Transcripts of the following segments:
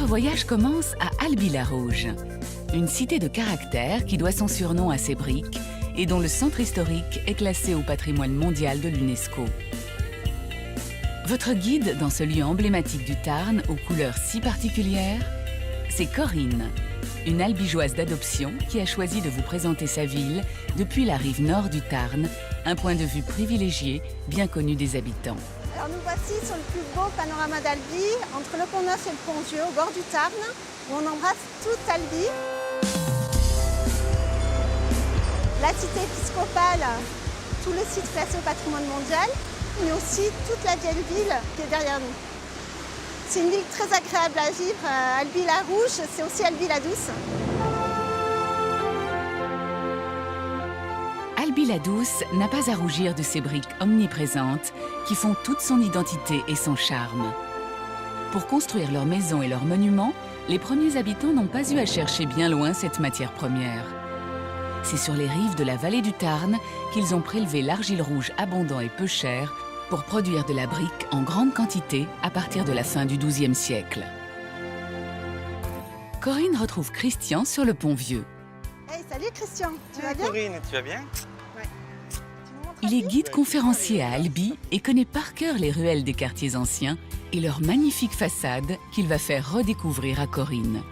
voyage commence à Alby-la-Rouge, une cité de caractère qui doit son surnom à ses briques et dont le centre historique est classé au patrimoine mondial de l'UNESCO. Votre guide dans ce lieu emblématique du Tarn aux couleurs si particulières, c'est Corinne, une albigeoise d'adoption qui a choisi de vous présenter sa ville depuis la rive nord du Tarn, un point de vue privilégié, bien connu des habitants. Alors nous voici sur le plus beau panorama d'Albi, entre le Pont-Neuf et le Pont-Vieux, au bord du Tarn, où on embrasse toute Albi. La cité épiscopale, tout le site classé au patrimoine mondial, mais aussi toute la vieille ville qui est derrière nous. C'est une ville très agréable à vivre. Alby-la-Rouge, c'est aussi Alby-la-Douce. Alby-la-Douce n'a pas à rougir de ses briques omniprésentes qui font toute son identité et son charme. Pour construire leurs maisons et leurs monuments, les premiers habitants n'ont pas eu à chercher bien loin cette matière première. C'est sur les rives de la vallée du Tarn qu'ils ont prélevé l'argile rouge abondant et peu cher pour produire de la brique en grande quantité à partir de la fin du XIIe siècle. Corinne retrouve Christian sur le Pont-Vieux. Hey, salut Christian, tu vas bien? Corinne, tu vas bien? Ouais. Il est guide conférencier à Albi et connaît par cœur les ruelles des quartiers anciens et leurs magnifiques façades qu'il va faire redécouvrir à Corinne.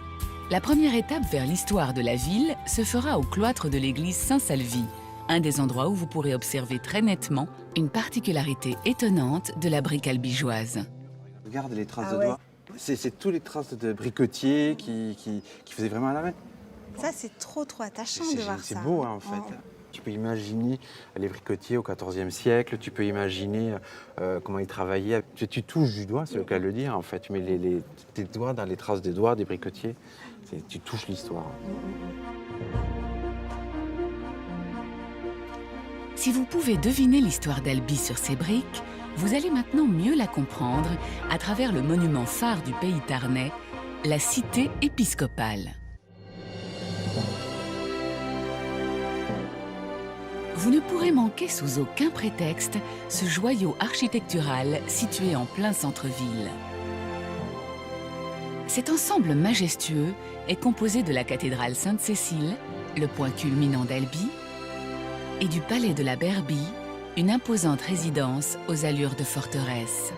La première étape vers l'histoire de la ville se fera au cloître de l'église Saint-Salvi, un des endroits où vous pourrez observer très nettement une particularité étonnante de la brique albigeoise. Regarde les traces Ah de ouais. doigts. C'est tous les traces de bricotiers qui faisaient vraiment à la main. Ça, c'est trop attachant de voir ça. C'est beau, hein, en fait. Oh. Tu peux imaginer les bricotiers au XIVe siècle, tu peux imaginer comment ils travaillaient. Tu touches du doigt, c'est le cas de le dire, en fait. Tu mets tes doigts dans les traces des doigts des bricotiers. Tu touches l'histoire. Si vous pouvez deviner l'histoire d'Albi sur ses briques, vous allez maintenant mieux la comprendre à travers le monument phare du pays tarnais, la cité épiscopale. Vous ne pourrez manquer sous aucun prétexte ce joyau architectural situé en plein centre-ville. Cet ensemble majestueux est composé de la cathédrale Sainte-Cécile, le point culminant d'Albi, et du palais de la Berbie, une imposante résidence aux allures de forteresse.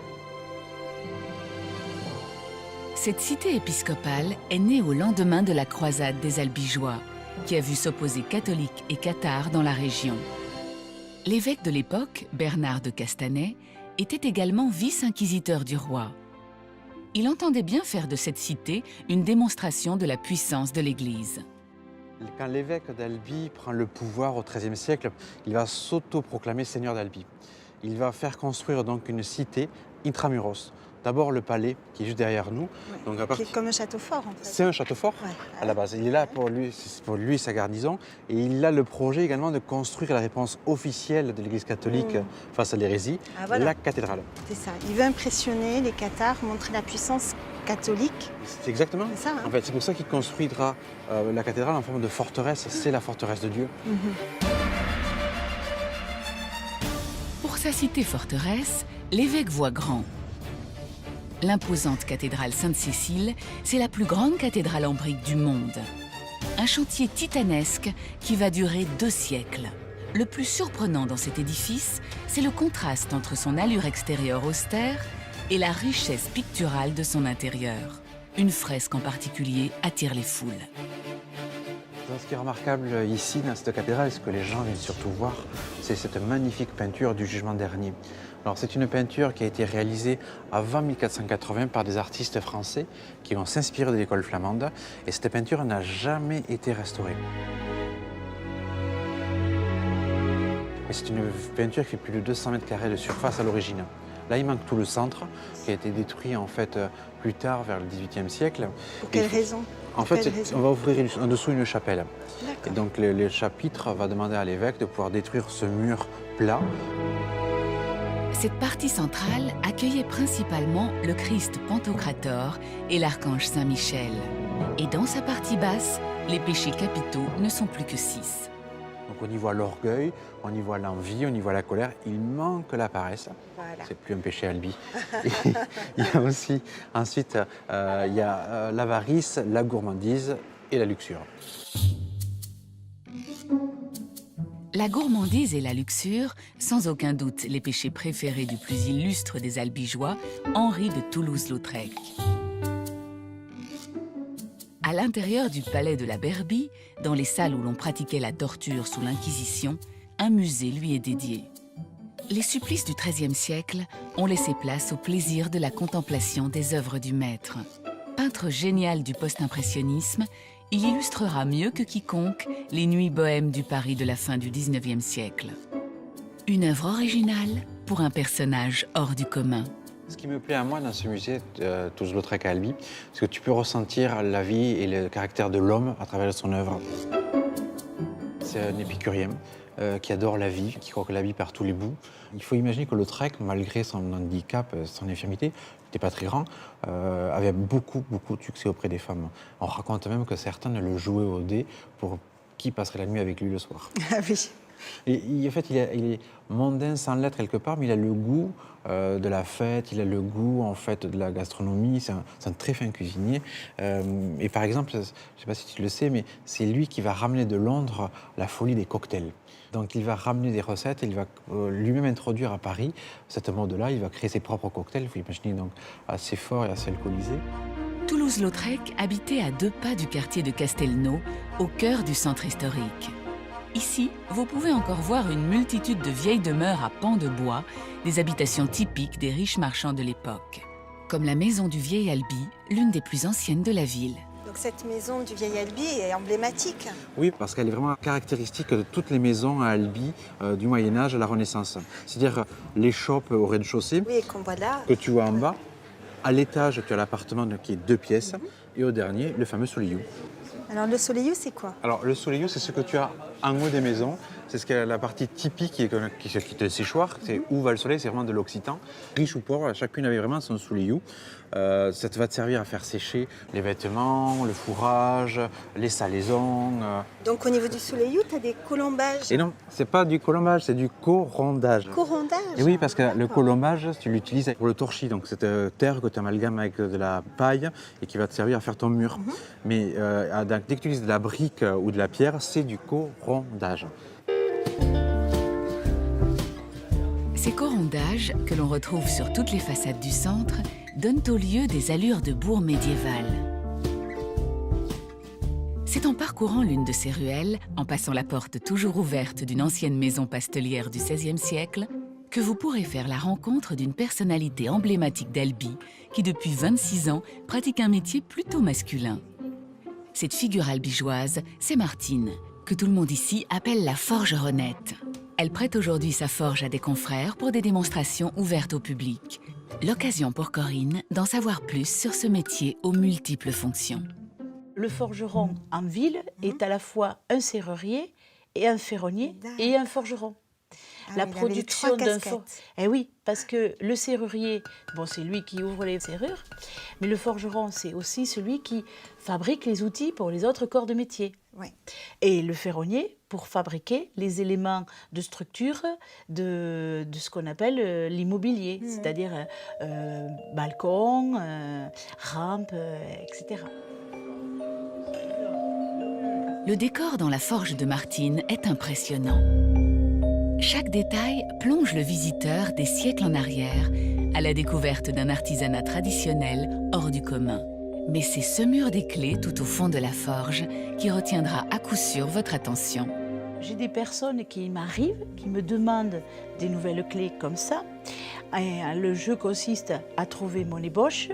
Cette cité épiscopale est née au lendemain de la croisade des Albigeois, qui a vu s'opposer catholiques et cathares dans la région. L'évêque de l'époque, Bernard de Castanet, était également vice-inquisiteur du roi. Il entendait bien faire de cette cité une démonstration de la puissance de l'Église. Quand l'évêque d'Albi prend le pouvoir au XIIIe siècle, il va s'auto-proclamer seigneur d'Albi. Il va faire construire donc une cité intramuros. D'abord le palais qui est juste derrière nous. Ouais. Donc, Qui est comme un château fort, en fait. c'est un château fort à la base. Il est là pour lui et sa garnison. Et il a le projet également de construire la réponse officielle de l'Église catholique face à l'hérésie, la cathédrale. C'est ça. Il veut impressionner les cathares, montrer la puissance catholique. C'est exactement. C'est ça, hein. En fait, c'est pour ça qu'il construira la cathédrale en forme de forteresse. C'est la forteresse de Dieu. Pour sa cité-forteresse, l'évêque voit grand. L'imposante cathédrale Sainte-Cécile, c'est la plus grande cathédrale en briques du monde. Un chantier titanesque qui va durer 2 siècles. Le plus surprenant dans cet édifice, c'est le contraste entre son allure extérieure austère et la richesse picturale de son intérieur. Une fresque en particulier attire les foules. Ce qui est remarquable ici, dans cette cathédrale, et ce que les gens viennent surtout voir, c'est cette magnifique peinture du Jugement dernier. Alors, c'est une peinture qui a été réalisée avant 1480 par des artistes français qui vont s'inspirer de l'école flamande. Et cette peinture n'a jamais été restaurée. Et c'est une peinture qui fait plus de 200 mètres carrés de surface à l'origine. Là, il manque tout le centre, qui a été détruit en fait plus tard, vers le XVIIIe siècle. Pour quelle raison? En fait, on va ouvrir en dessous une chapelle. Et D'accord. donc, le chapitre va demander à l'évêque de pouvoir détruire ce mur plat. Cette partie centrale accueillait principalement le Christ Pantocrator et l'archange Saint-Michel. Et dans sa partie basse, les péchés capitaux ne sont plus que 6. Donc on y voit l'orgueil, on y voit l'envie, on y voit la colère. Il manque la paresse. Voilà. C'est plus un péché Albi. Il y a aussi, ensuite, il y a l'avarice, la gourmandise et la luxure. La gourmandise et la luxure, sans aucun doute les péchés préférés du plus illustre des Albigeois, Henri de Toulouse-Lautrec. À l'intérieur du palais de la Berbie, dans les salles où l'on pratiquait la torture sous l'Inquisition, un musée lui est dédié. Les supplices du XIIIe siècle ont laissé place au plaisir de la contemplation des œuvres du maître. Peintre génial du post-impressionnisme, il illustrera mieux que quiconque les nuits bohèmes du Paris de la fin du XIXe siècle. Une œuvre originale pour un personnage hors du commun. Ce qui me plaît à moi dans ce musée Toulouse-Lautrec à Albi, c'est que tu peux ressentir la vie et le caractère de l'homme à travers son œuvre. C'est un épicurien qui adore la vie, qui croit que la vie par tous les bouts. Il faut imaginer que Lautrec, malgré son handicap, son infirmité, il n'était pas très grand, avait beaucoup de succès auprès des femmes. On raconte même que certains le jouaient au dé pour qui passerait la nuit avec lui le soir. Ah oui. Et en fait, il est mondain sans l'être quelque part, mais il a le goût de la fête, il a le goût en fait de la gastronomie, c'est un très fin cuisinier. Et par exemple, je ne sais pas si tu le sais, mais c'est lui qui va ramener de Londres la folie des cocktails. Donc il va ramener des recettes, il va lui-même introduire à Paris cette mode-là, il va créer ses propres cocktails, il faut imaginer donc assez fort et assez alcoolisé. Toulouse-Lautrec habitait à 2 pas du quartier de Castelnau, au cœur du centre historique. Ici, vous pouvez encore voir une multitude de vieilles demeures à pans de bois, des habitations typiques des riches marchands de l'époque. Comme la maison du Vieil Albi, l'une des plus anciennes de la ville. Donc cette maison du Vieil Albi est emblématique. Oui, parce qu'elle est vraiment caractéristique de toutes les maisons à Albi du Moyen-Âge à la Renaissance. C'est-à-dire les chopes au rez-de-chaussée, Oui, qu'on voit là. que tu vois en bas. À l'étage, tu as l'appartement qui est 2 pièces. Et au dernier, le fameux soleillou. Alors le soleillou, c'est quoi? Alors le soleillou, c'est ce que tu as en haut des maisons. C'est ce la partie typique qui est le séchoir. C'est où va le soleil, c'est vraiment de l'occitan. Riche ou pauvre, chacune avait vraiment son soleillou. Ça va te servir à faire sécher les vêtements, le fourrage, les salaisons. Donc au niveau du soleillou, tu as des colombages. Et non, c'est pas du colombage, c'est du corondage. Corondage. Et oui, parce que le D'accord. colombage, tu l'utilises pour le torchis, donc cette terre que tu amalgames avec de la paille et qui va te servir à faire ton mur. Mais dès que tu utilises de la brique ou de la pierre, c'est du corondage. Ces corondages, que l'on retrouve sur toutes les façades du centre, donnent au lieu des allures de bourg médiéval. C'est en parcourant l'une de ces ruelles, en passant la porte toujours ouverte d'une ancienne maison pastelière du XVIe siècle, que vous pourrez faire la rencontre d'une personnalité emblématique d'Albi qui, depuis 26 ans, pratique un métier plutôt masculin. Cette figure albigeoise, c'est Martine, que tout le monde ici appelle la forgeronnette. Elle prête aujourd'hui sa forge à des confrères pour des démonstrations ouvertes au public. L'occasion pour Corinne d'en savoir plus sur ce métier aux multiples fonctions. Le forgeron en ville est à la fois un serrurier et un ferronnier et un forgeron. La production d'un forgeron. Eh oui, parce que le serrurier, bon, c'est lui qui ouvre les serrures, mais le forgeron, c'est aussi celui qui fabrique les outils pour les autres corps de métier. Ouais. Et le ferronnier pour fabriquer les éléments de structure de ce qu'on appelle l'immobilier, c'est-à-dire balcon, rampe, etc. Le décor dans la forge de Martine est impressionnant. Chaque détail plonge le visiteur des siècles en arrière à la découverte d'un artisanat traditionnel hors du commun. Mais c'est ce mur des clés tout au fond de la forge qui retiendra à coup sûr votre attention. J'ai des personnes qui m'arrivent, qui me demandent des nouvelles clés comme ça. Et le jeu consiste à trouver mon ébauche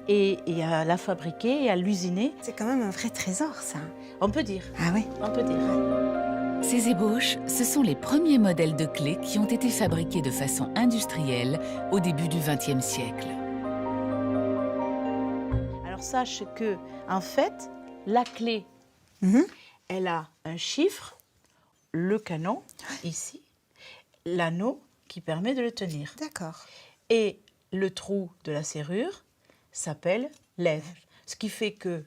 et à la fabriquer et à l'usiner. C'est quand même un vrai trésor, ça. On peut dire. Ah oui. On peut dire. Ces ébauches, ce sont les premiers modèles de clés qui ont été fabriqués de façon industrielle au début du XXe siècle. Alors sache que, en fait, la clé, elle a un chiffre, le canon, ici, l'anneau qui permet de le tenir. D'accord. Et le trou de la serrure s'appelle l'ève. Ce qui fait que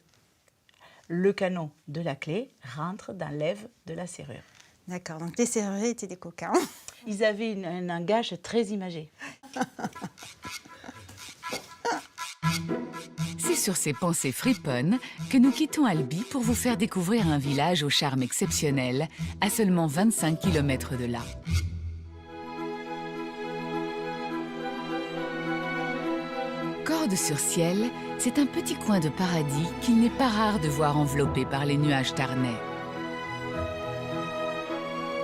le canon de la clé rentre dans l'ève de la serrure. D'accord, donc les serruriers étaient des coquins. Ils avaient un langage très imagé. C'est sur ces pensées friponnes que nous quittons Albi pour vous faire découvrir un village au charme exceptionnel, à seulement 25 km de là. Cordes-sur-Ciel, c'est un petit coin de paradis qu'il n'est pas rare de voir enveloppé par les nuages tarnais.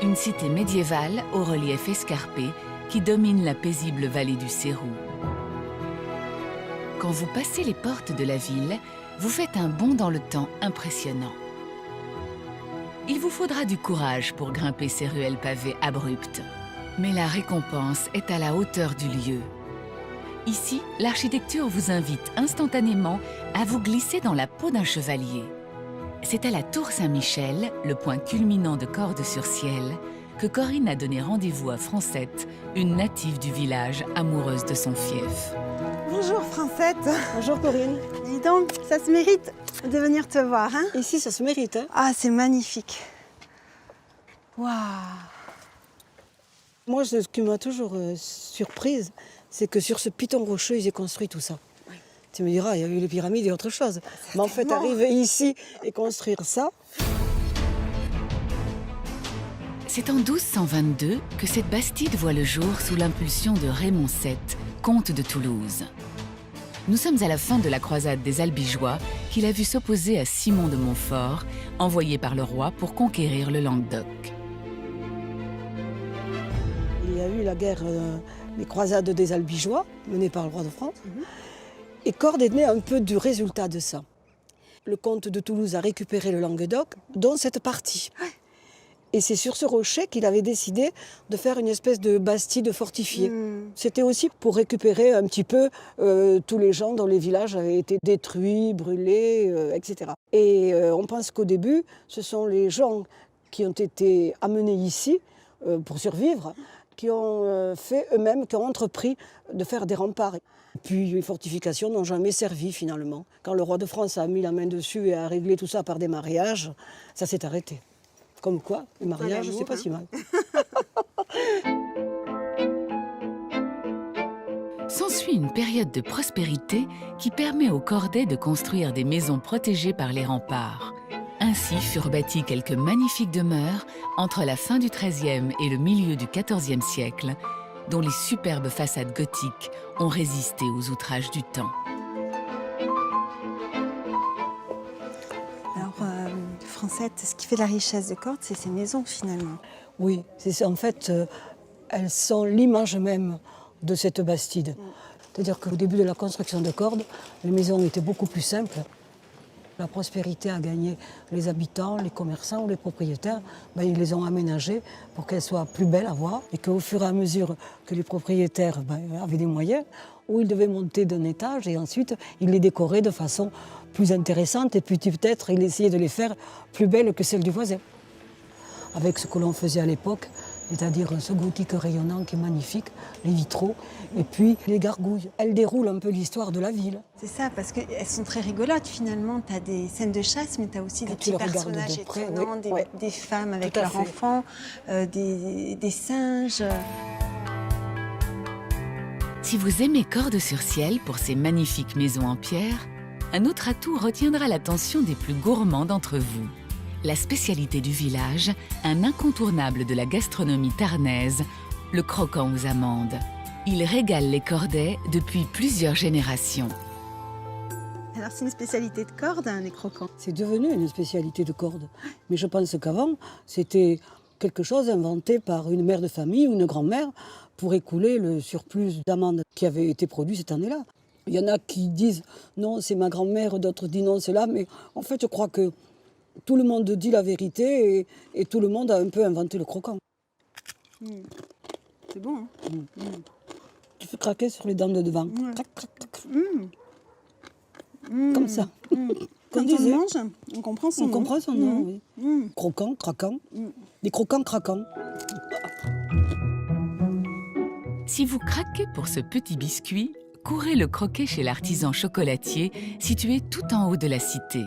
Une cité médiévale au relief escarpé qui domine la paisible vallée du Cérou. Quand vous passez les portes de la ville, vous faites un bond dans le temps impressionnant. Il vous faudra du courage pour grimper ces ruelles pavées abruptes. Mais la récompense est à la hauteur du lieu. Ici, l'architecture vous invite instantanément à vous glisser dans la peau d'un chevalier. C'est à la Tour Saint-Michel, le point culminant de Cordes-sur-Ciel, que Corinne a donné rendez-vous à Francette, une native du village amoureuse de son fief. Bonjour Francette. Bonjour Corinne. Dis donc, ça se mérite de venir te voir, hein? Ici, ça se mérite. Hein. Ah, c'est magnifique. Waouh! Moi, ce qui m'a toujours surprise, c'est que sur ce piton rocheux, ils aient construit tout ça. Oui. Tu me diras, il y a eu les pyramides et autre chose. Mais en fait, arriver ici et construire ça... C'est en 1222 que cette bastide voit le jour sous l'impulsion de Raymond VII, comte de Toulouse. Nous sommes à la fin de la croisade des Albigeois qu'il a vu s'opposer à Simon de Montfort, envoyé par le roi pour conquérir le Languedoc. Il y a eu la guerre, les croisades des Albigeois, menées par le roi de France. Et Cordes est né un peu du résultat de ça. Le comte de Toulouse a récupéré le Languedoc, dont cette partie. Et c'est sur ce rocher qu'il avait décidé de faire une espèce de bastide fortifiée. C'était aussi pour récupérer un petit peu tous les gens dont les villages avaient été détruits, brûlés, etc. Et on pense qu'au début, ce sont les gens qui ont été amenés ici pour survivre, qui ont fait eux-mêmes, qui ont entrepris de faire des remparts. Puis les fortifications n'ont jamais servi finalement. Quand le roi de France a mis la main dessus et a réglé tout ça par des mariages, ça s'est arrêté. Comme quoi, le mariage, c'est pas si mal. S'ensuit une période de prospérité qui permet aux Cordais de construire des maisons protégées par les remparts. Ainsi furent bâties quelques magnifiques demeures entre la fin du XIIIe et le milieu du XIVe siècle, dont les superbes façades gothiques ont résisté aux outrages du temps. Francette, ce qui fait la richesse de Cordes, c'est ces maisons finalement. Oui, en fait, elles sont l'image même de cette bastide. C'est-à-dire qu'au début de la construction de Cordes, les maisons étaient beaucoup plus simples. La prospérité a gagné les habitants, les commerçants ou les propriétaires. Ils les ont aménagées pour qu'elles soient plus belles à voir et qu'au fur et à mesure que les propriétaires avaient des moyens, où ils devaient monter d'un étage et ensuite ils les décoraient de façon plus intéressante et puis peut-être ils essayaient de les faire plus belles que celles du voisin. Avec ce que l'on faisait à l'époque, c'est-à-dire ce gothique rayonnant qui est magnifique, les vitraux, et puis les gargouilles. Elles déroulent un peu l'histoire de la ville. C'est ça, parce qu'elles sont très rigolotes finalement. Tu as des scènes de chasse, mais tu as aussi des petits personnages étonnants, des femmes avec leurs enfants, des singes. Si vous aimez Cordes-sur-Ciel pour ses magnifiques maisons en pierre, un autre atout retiendra l'attention des plus gourmands d'entre vous. La spécialité du village, un incontournable de la gastronomie tarnaise, le croquant aux amandes. Il régale les Cordais depuis plusieurs générations. Alors c'est une spécialité de Cordes, les croquants. C'est devenu une spécialité de Cordes. Mais je pense qu'avant, c'était quelque chose inventé par une mère de famille ou une grand-mère pour écouler le surplus d'amandes qui avait été produit cette année-là. Il y en a qui disent non, c'est ma grand-mère, d'autres disent non, c'est là. Mais en fait, je crois que tout le monde dit la vérité et tout le monde a un peu inventé le croquant. C'est bon, hein? Tu fais craquer sur les dents de devant. Crac, crac, crac. Comme ça. Quand on mange, on comprend son nom. On comprend son nom, oui. Croquant, craquant. Des croquants craquants. Si vous craquez pour ce petit biscuit, courez le croquer chez l'artisan chocolatier situé tout en haut de la cité.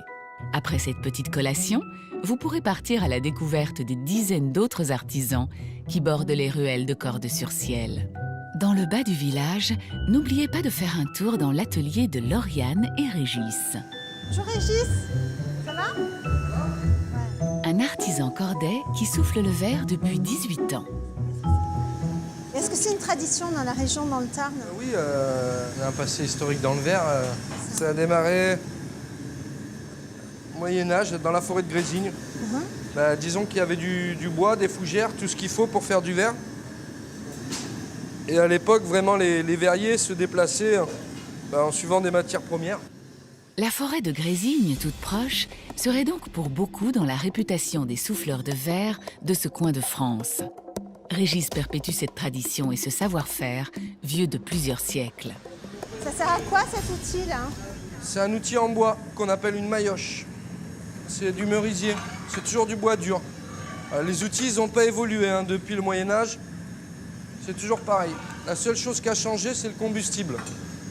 Après cette petite collation, vous pourrez partir à la découverte des dizaines d'autres artisans qui bordent les ruelles de Cordes-sur-Ciel. Dans le bas du village, n'oubliez pas de faire un tour dans l'atelier de Lauriane et Régis. Bonjour Régis, ça va? Un artisan cordais qui souffle le verre depuis 18 ans. Est-ce que c'est une tradition dans la région, dans le Tarn? Oui, on a un passé historique dans le verre. Ça a démarré au Moyen-Âge, dans la forêt de Grésigne. Disons qu'il y avait du bois, des fougères, tout ce qu'il faut pour faire du verre. Et à l'époque, vraiment, les verriers se déplaçaient en suivant des matières premières. La forêt de Grésigne, toute proche, serait donc pour beaucoup dans la réputation des souffleurs de verre de ce coin de France. Régis perpétue cette tradition et ce savoir-faire vieux de plusieurs siècles. Ça sert à quoi cet outil là? C'est un outil en bois qu'on appelle une maillotche. C'est du merisier, c'est toujours du bois dur. Les outils n'ont pas évolué depuis le Moyen-Âge. C'est toujours pareil. La seule chose qui a changé, c'est le combustible.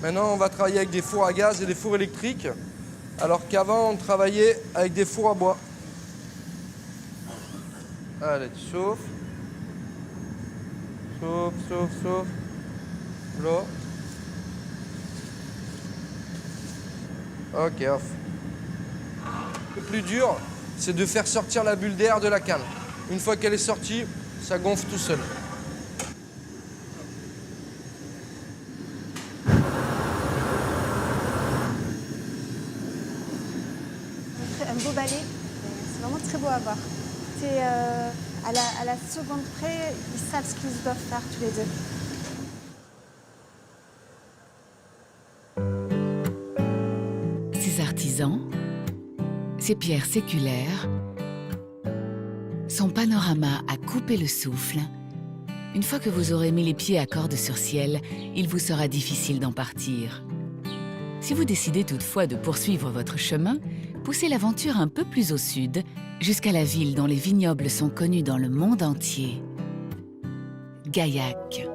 Maintenant, on va travailler avec des fours à gaz et des fours électriques, alors qu'avant, on travaillait avec des fours à bois. Allez, tu souffles. Souffle. Là. Ok, off. Le plus dur, c'est de faire sortir la bulle d'air de la canne. Une fois qu'elle est sortie, ça gonfle tout seul. Un beau balai, c'est vraiment très beau à voir. C'est à la seconde près, ils savent ce qu'ils doivent faire tous les deux. Ces artisans, ces pierres séculaires, son panorama à couper le souffle. Une fois que vous aurez mis les pieds à Cordes-sur-Ciel, il vous sera difficile d'en partir. Si vous décidez toutefois de poursuivre votre chemin, poussez l'aventure un peu plus au sud, jusqu'à la ville dont les vignobles sont connus dans le monde entier. Gaillac.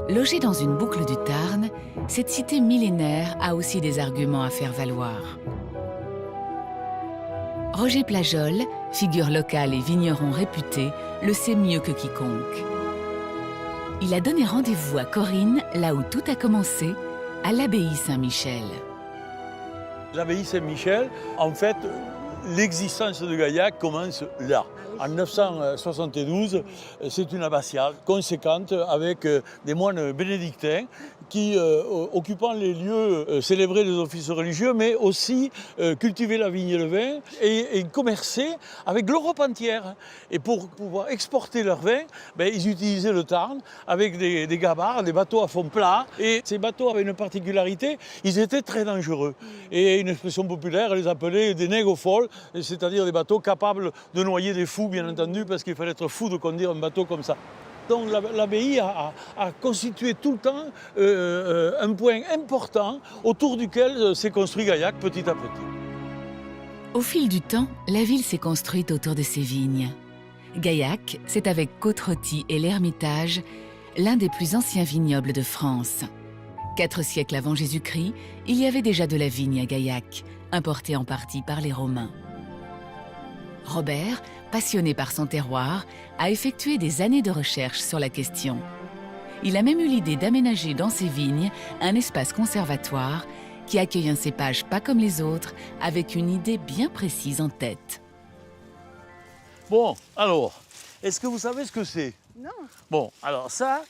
Logée dans une boucle du Tarn, cette cité millénaire a aussi des arguments à faire valoir. Roger Plajol, figure locale et vigneron réputé, le sait mieux que quiconque. Il a donné rendez-vous à Corinne, là où tout a commencé, à l'abbaye Saint-Michel. L'abbaye Saint-Michel, en fait, l'existence de Gaillac commence là. En 972, c'est une abbatiale conséquente avec des moines bénédictins qui, occupant les lieux, célébraient les offices religieux, mais aussi cultivaient la vigne et le vin et commerçaient avec l'Europe entière. Et pour pouvoir exporter leur vin, ils utilisaient le Tarn avec des gabarres, des bateaux à fond plat. Et ces bateaux avaient une particularité, ils étaient très dangereux. Et une expression populaire les appelait des nègres folles, c'est-à-dire des bateaux capables de noyer des fous, bien entendu, parce qu'il fallait être fou de conduire un bateau comme ça. Donc l'abbaye a constitué tout le temps un point important autour duquel s'est construit Gaillac petit à petit. Au fil du temps, la ville s'est construite autour de ses vignes. Gaillac, c'est avec Côte-Rôtie et l'Ermitage, l'un des plus anciens vignobles de France. 4 siècles avant Jésus-Christ, il y avait déjà de la vigne à Gaillac, importée en partie par les Romains. Robert, passionné par son terroir, a effectué des années de recherche sur la question. Il a même eu l'idée d'aménager dans ses vignes un espace conservatoire qui accueille un cépage pas comme les autres, avec une idée bien précise en tête. Bon, alors, est-ce que vous savez ce que c'est? Non. Bon, alors ça,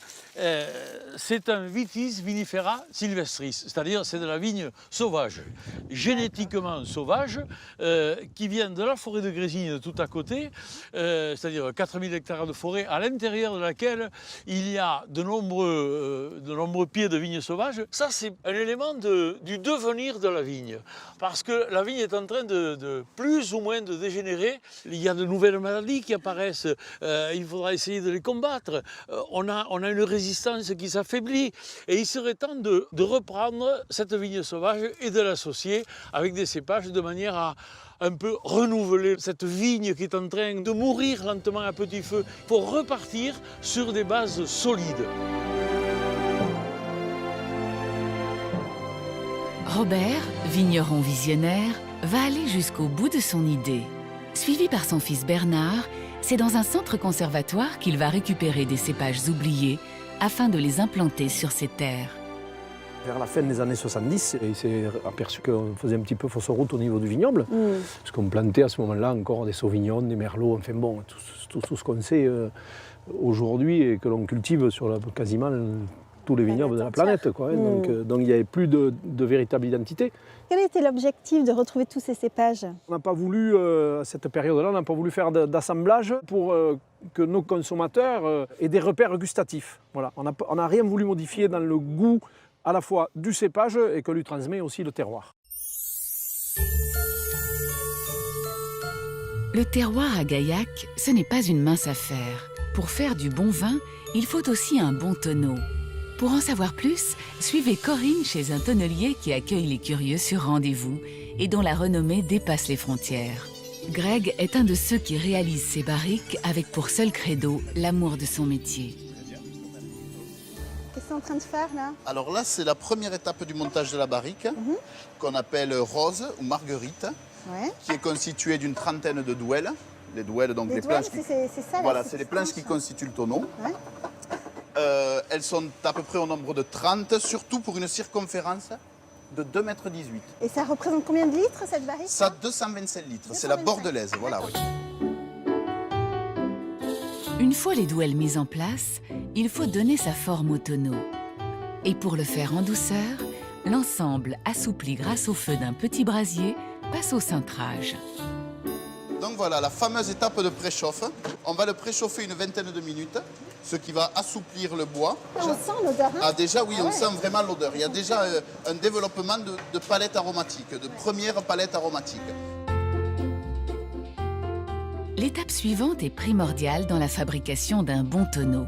c'est un Vitis vinifera sylvestris, c'est-à-dire c'est de la vigne sauvage, génétiquement sauvage, qui vient de la forêt de Grésigne tout à côté, c'est-à-dire 4000 hectares de forêt à l'intérieur de laquelle il y a de nombreux pieds de vigne sauvage. Ça, c'est un élément du devenir de la vigne, parce que la vigne est en train de plus ou moins de dégénérer. Il y a de nouvelles maladies qui apparaissent, il faudra essayer de les combattre. On a une résistance qui s'affaiblit et il serait temps de reprendre cette vigne sauvage et de l'associer avec des cépages de manière à un peu renouveler cette vigne qui est en train de mourir lentement à petit feu pour repartir sur des bases solides. Robert, vigneron visionnaire, va aller jusqu'au bout de son idée. Suivi par son fils Bernard, c'est dans un centre conservatoire qu'il va récupérer des cépages oubliés afin de les implanter sur ses terres. Vers la fin des années 70, il s'est aperçu qu'on faisait un petit peu fausse route au niveau du vignoble, parce qu'on plantait à ce moment-là encore des sauvignons, des merlots, enfin bon, tout ce qu'on sait aujourd'hui et que l'on cultive sur quasiment tous les vignobles de la planète, quoi, hein. Donc il n'y avait plus de véritable identité. Quel était l'objectif de retrouver tous ces cépages? On n'a pas voulu, à cette période-là, on n'a pas voulu faire d'assemblage pour que nos consommateurs aient des repères gustatifs. Voilà. On n'a rien voulu modifier dans le goût à la fois du cépage et que lui transmet aussi le terroir. Le terroir à Gaillac, ce n'est pas une mince affaire. Pour faire du bon vin, il faut aussi un bon tonneau. Pour en savoir plus, suivez Corinne chez un tonnelier qui accueille les curieux sur rendez-vous et dont la renommée dépasse les frontières. Greg est un de ceux qui réalisent ces barriques avec pour seul credo l'amour de son métier. Qu'est-ce que tu es en train de faire là? Alors là, c'est la première étape du montage de la barrique, qu'on appelle rose ou marguerite, qui est constituée d'une trentaine de douelles. Les douelles, donc les planches. C'est ça, voilà, c'est les planches qui constituent le tonneau. Ouais. Elles sont à peu près au nombre de 30, surtout pour une circonférence de 2,18 m. Et ça représente combien de litres cette barrique? Ça, 227 litres. C'est la bordelaise, voilà, oui. Une fois les douelles mises en place, il faut donner sa forme au tonneau. Et pour le faire en douceur, l'ensemble assoupli grâce au feu d'un petit brasier passe au cintrage. Donc voilà, la fameuse étape de préchauffe. On va le préchauffer une vingtaine de minutes, ce qui va assouplir le bois. On sent l'odeur, hein? Ah déjà, oui, on sent vraiment l'odeur. Il y a déjà un développement de palettes aromatiques, de premières palettes aromatiques. L'étape suivante est primordiale dans la fabrication d'un bon tonneau.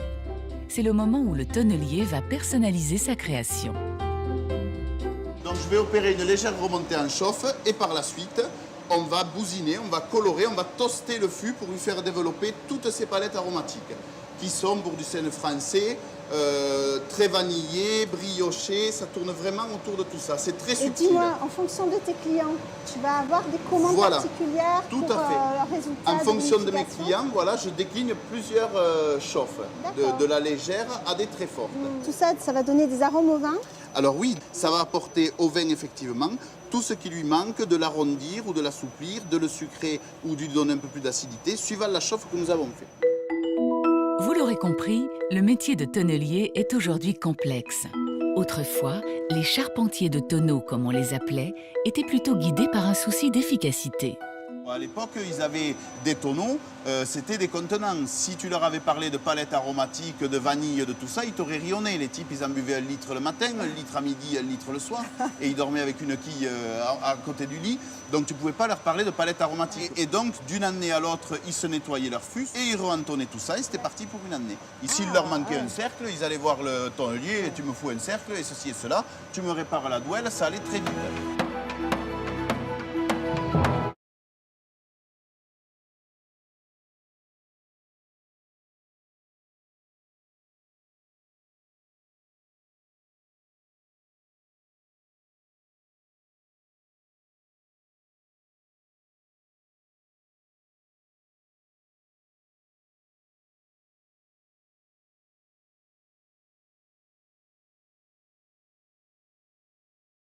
C'est le moment où le tonnelier va personnaliser sa création. Donc je vais opérer une légère remontée en chauffe et par la suite, on va bousiner, on va colorer, on va toaster le fût pour lui faire développer toutes ces palettes aromatiques qui sont bourg du Seine français, très vanillé, brioché, ça tourne vraiment autour de tout ça. C'est très subtil. Et dis-moi, en fonction de tes clients, tu vas avoir des commandes particulières tout pour à fait. le résultat. En fonction de mes clients, voilà, je décline plusieurs chauffes, de la légère à des très fortes. Tout ça, ça va donner des arômes au vin? Alors oui, ça va apporter au vin effectivement tout ce qui lui manque, de l'arrondir ou de l'assouplir, de le sucrer ou de lui donner un peu plus d'acidité, suivant la chauffe que nous avons fait. Vous l'aurez compris, le métier de tonnelier est aujourd'hui complexe. Autrefois, les charpentiers de tonneaux, comme on les appelait, étaient plutôt guidés par un souci d'efficacité. À l'époque, ils avaient des tonneaux, c'était des contenants. Si tu leur avais parlé de palettes aromatiques, de vanille, de tout ça, ils t'auraient rionné. Les types, ils en buvaient 1 litre le matin, 1 litre à midi, 1 litre le soir. Et ils dormaient avec une quille à côté du lit. Donc tu ne pouvais pas leur parler de palettes aromatiques. Et donc, d'une année à l'autre, ils se nettoyaient leur fût et ils re-entonnaient tout ça. Et c'était parti pour une année. Et s'il leur manquait un cercle, ils allaient voir le tonnelier, tu me fous un cercle et ceci et cela. Tu me répares la douelle, ça allait très vite.